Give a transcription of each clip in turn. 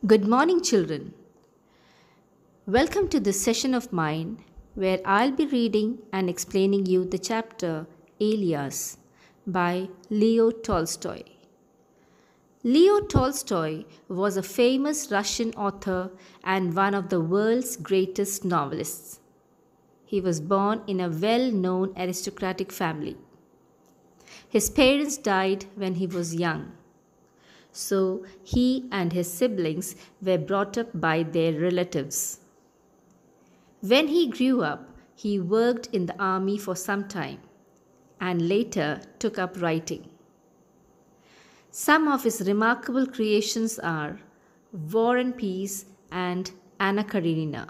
Good morning, children. Welcome to this session of mine where I'll be reading and explaining you the chapter Elias by Leo Tolstoy. Leo Tolstoy was a famous Russian author and one of the world's greatest novelists. He was born in a well known aristocratic family. His parents died when he was young, so he and his siblings were brought up by their relatives. When he grew up, he worked in the army for some time and later took up writing. Some of his remarkable creations are War and Peace and Anna Karenina.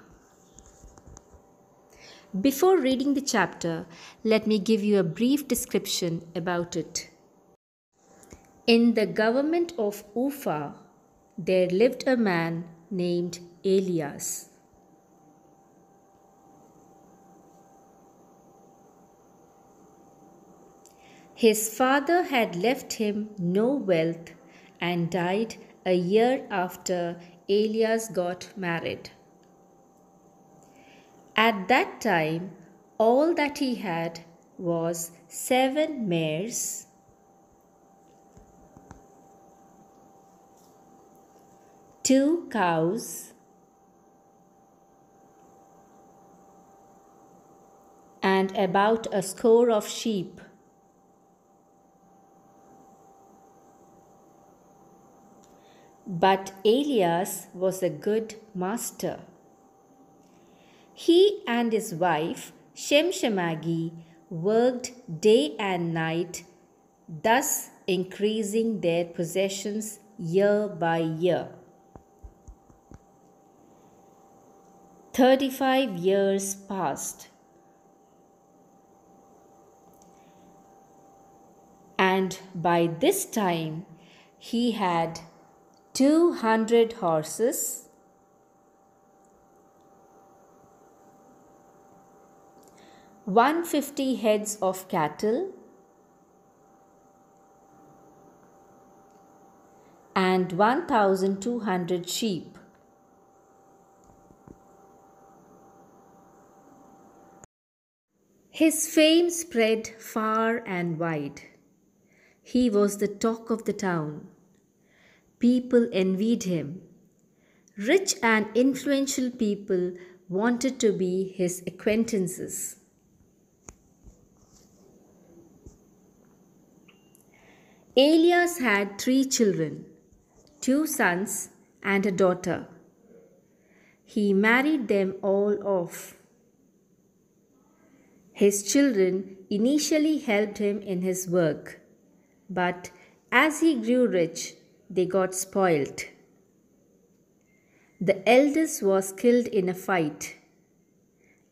Before reading the chapter, let me give you a brief description about it. In the government of Ufa, there lived a man named Elias. His father had left him no wealth and died a year after Elias got married. At that time, all that he had was 7 mares, 2 cows, and about a score of sheep. But Elias was a good master. He and his wife, Shemshemagi, worked day and night, thus increasing their possessions year by year. 35 years passed, and by this time he had 200 horses, 150 heads of cattle, and 1,200 sheep. His fame spread far and wide. He was the talk of the town. People envied him. Rich and influential people wanted to be his acquaintances. Elias had 3 children, 2 sons and a daughter. He married them all off. His children initially helped him in his work, but as he grew rich, they got spoilt. The eldest was killed in a fight,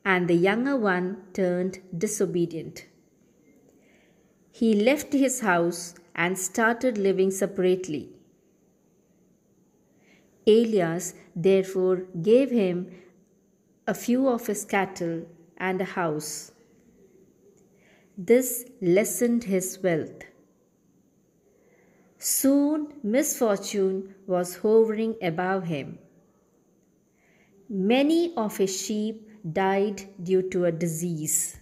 and the younger one turned disobedient. He left his house and started living separately. Elias therefore gave him a few of his cattle and a house. This lessened his wealth. Soon misfortune was hovering above him. Many of his sheep died due to a disease.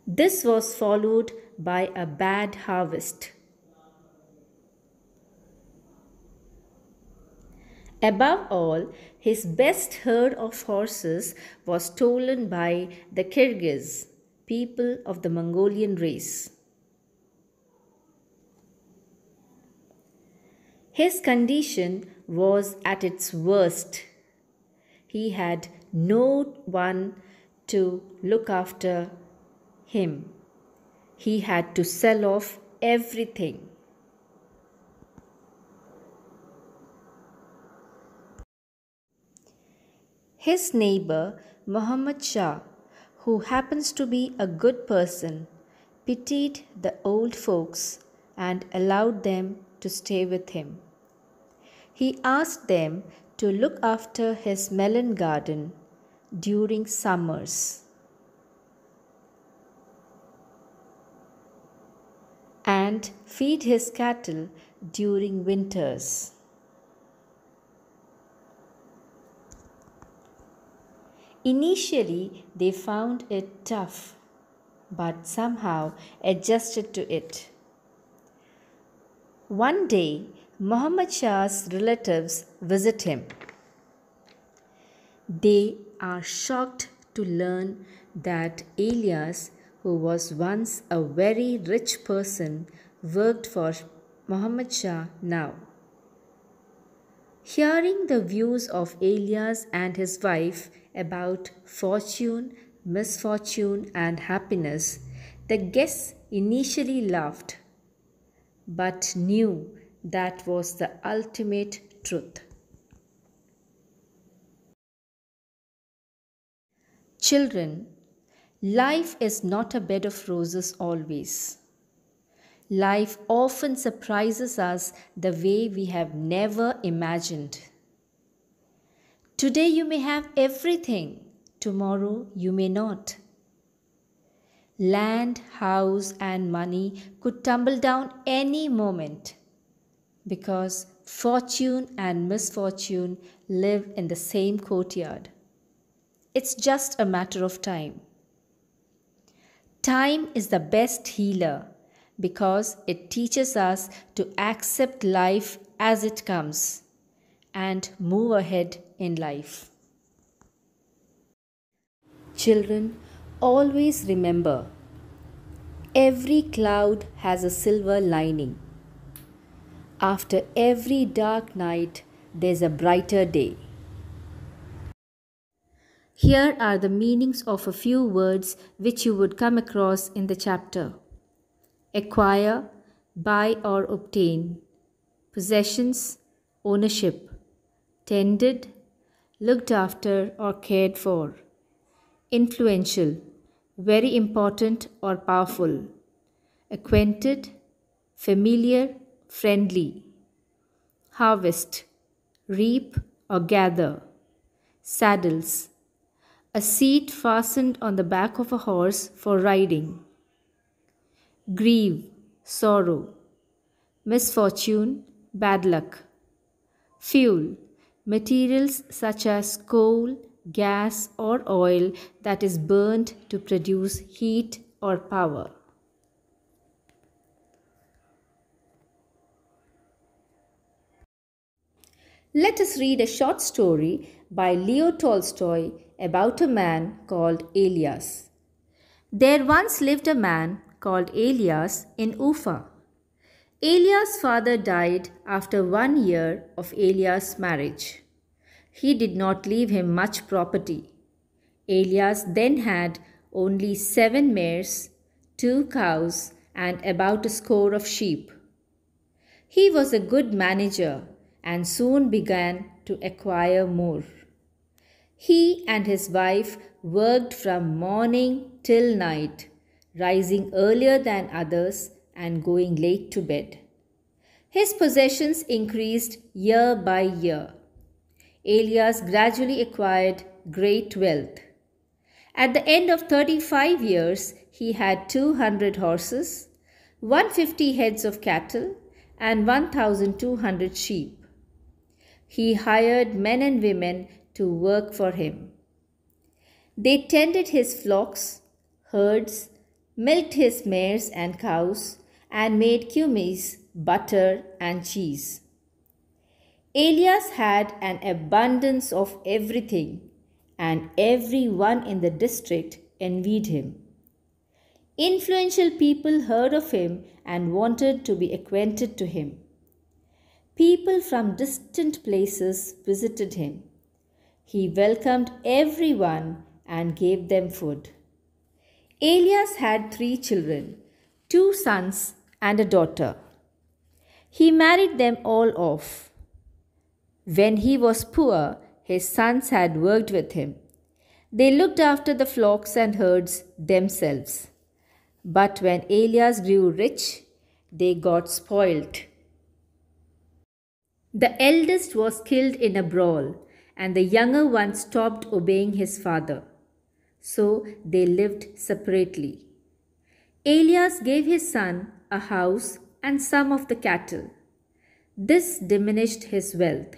This was followed by a bad harvest. Above all, his best herd of horses was stolen by the Kyrgyz, people of the Mongolian race. His condition was at its worst. He had no one to look after him. He had to sell off everything. His neighbor, Muhammad Shah, who happens to be a good person, pitied the old folks and allowed them to stay with him. He asked them to look after his melon garden during summers. and feed his cattle during winters. Initially, they found it tough, but somehow adjusted to it. One day, Muhammad Shah's relatives visit him. They are shocked to learn that Elias, who was once a very rich person, worked for Muhammad Shah now. Hearing the views of Elias and his wife about fortune, misfortune, and happiness, the guests initially laughed, but knew that was the ultimate truth. Children, life is not a bed of roses always. Life often surprises us the way we have never imagined. Today you may have everything, tomorrow you may not. Land, house, and money could tumble down any moment because fortune and misfortune live in the same courtyard. It's just a matter of time. Time is the best healer because it teaches us to accept life as it comes and move ahead in life. Children, always remember, every cloud has a silver lining. After every dark night, there's a brighter day. Here are the meanings of a few words which you would come across in the chapter. Acquire, buy or obtain. Possessions, ownership. Tended, looked after or cared for. Influential, very important or powerful. Acquainted, familiar, friendly. Harvest, reap or gather. Saddles, a seat fastened on the back of a horse for riding. Grieve, sorrow. Misfortune, bad luck. Fuel, materials such as coal, gas, or oil that is burnt to produce heat or power. Let us read a short story by Leo Tolstoy about a man called Elias. There once lived a man called Elias in Ufa. Elias' father died after 1 year of Elias' marriage. He did not leave him much property. Elias then had only 7 mares, 2 cows, and about a score of sheep. He was a good manager and soon began to acquire more. He and his wife worked from morning till night, rising earlier than others and going late to bed. His possessions increased year by year. Elias gradually acquired great wealth. At the end of 35 years, he had 200 horses, 150 heads of cattle, and 1,200 sheep. He hired men and women to work for him. They tended his flocks, herds, milked his mares and cows, and made kumis, butter, and cheese. Elias had an abundance of everything, and everyone in the district envied him. Influential people heard of him and wanted to be acquainted to him. People from distant places visited him. He welcomed everyone and gave them food. Elias had 3 children, 2 sons and a daughter. He married them all off. When he was poor, his sons had worked with him. They looked after the flocks and herds themselves. But when Elias grew rich, they got spoilt. The eldest was killed in a brawl, and the younger one stopped obeying his father. So they lived separately. Elias gave his son a house, and some of the cattle. This diminished his wealth.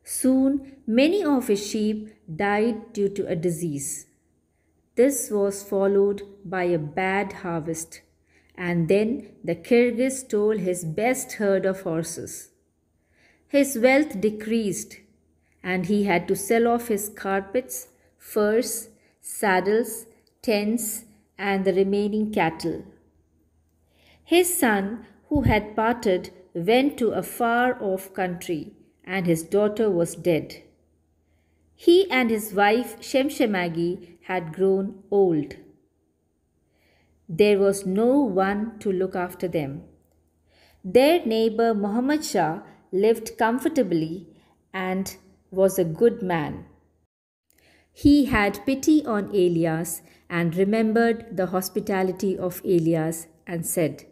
Soon, many of his sheep died due to a disease. This was followed by a bad harvest, and then the Kyrgyz stole his best herd of horses. His wealth decreased, and he had to sell off his carpets, furs, saddles, tents, and the remaining cattle. His son, who had parted, went to a far-off country, and his daughter was dead. He and his wife Shemshemagi had grown old. There was no one to look after them. Their neighbor Muhammad Shah lived comfortably and was a good man. He had pity on Elias and remembered the hospitality of Elias and said,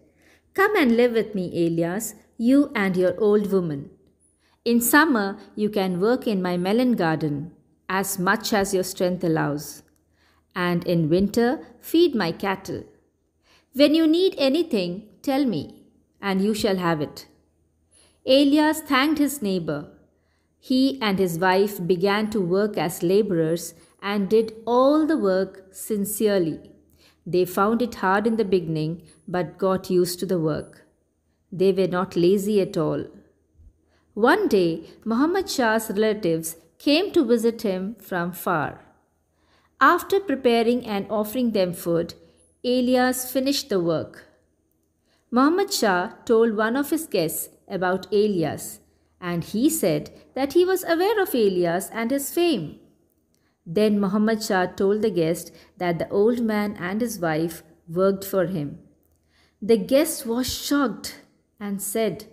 "Come and live with me, Elias, you and your old woman. In summer, you can work in my melon garden as much as your strength allows, and in winter, feed my cattle. When you need anything, tell me, and you shall have it." Elias thanked his neighbor. He and his wife began to work as laborers and did all the work sincerely. They found it hard in the beginning, but got used to the work. They were not lazy at all. One day, Muhammad Shah's relatives came to visit him from far. After preparing and offering them food, Elias finished the work. Muhammad Shah told one of his guests about Elias, and he said that he was aware of Elias and his fame. Then Muhammad Shah told the guest that the old man and his wife worked for him. The guest was shocked and said,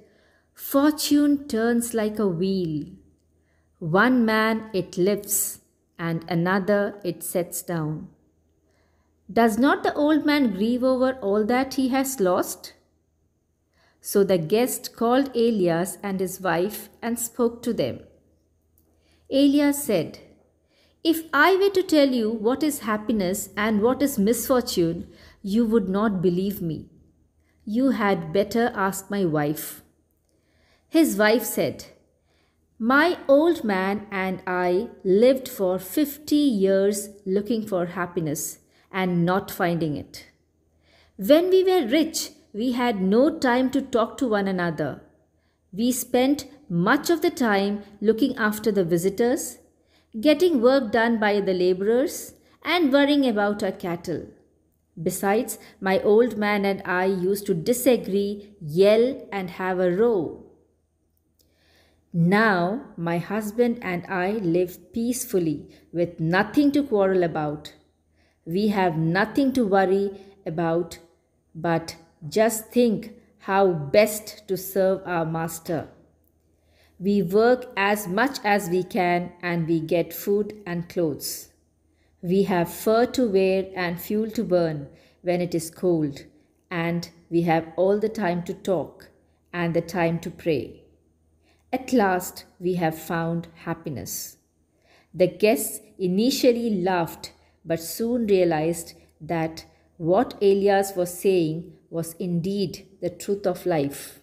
"Fortune turns like a wheel. One man it lifts, and another it sets down. Does not the old man grieve over all that he has lost?" So the guest called Elias and his wife and spoke to them. Elias said, "If I were to tell you what is happiness and what is misfortune, you would not believe me. You had better ask my wife." His wife said, "My old man and I lived for 50 years looking for happiness and not finding it. When we were rich, we had no time to talk to one another. We spent much of the time looking after the visitors, getting work done by the laborers, and worrying about our cattle. Besides, my old man and I used to disagree, yell, and have a row. Now my husband and I live peacefully with nothing to quarrel about. We have nothing to worry about, but just think how best to serve our master. We work as much as we can and we get food and clothes. We have fur to wear and fuel to burn when it is cold, and we have all the time to talk and the time to pray. At last, we have found happiness." The guests initially laughed, but soon realized that what Elias was saying was indeed the truth of life.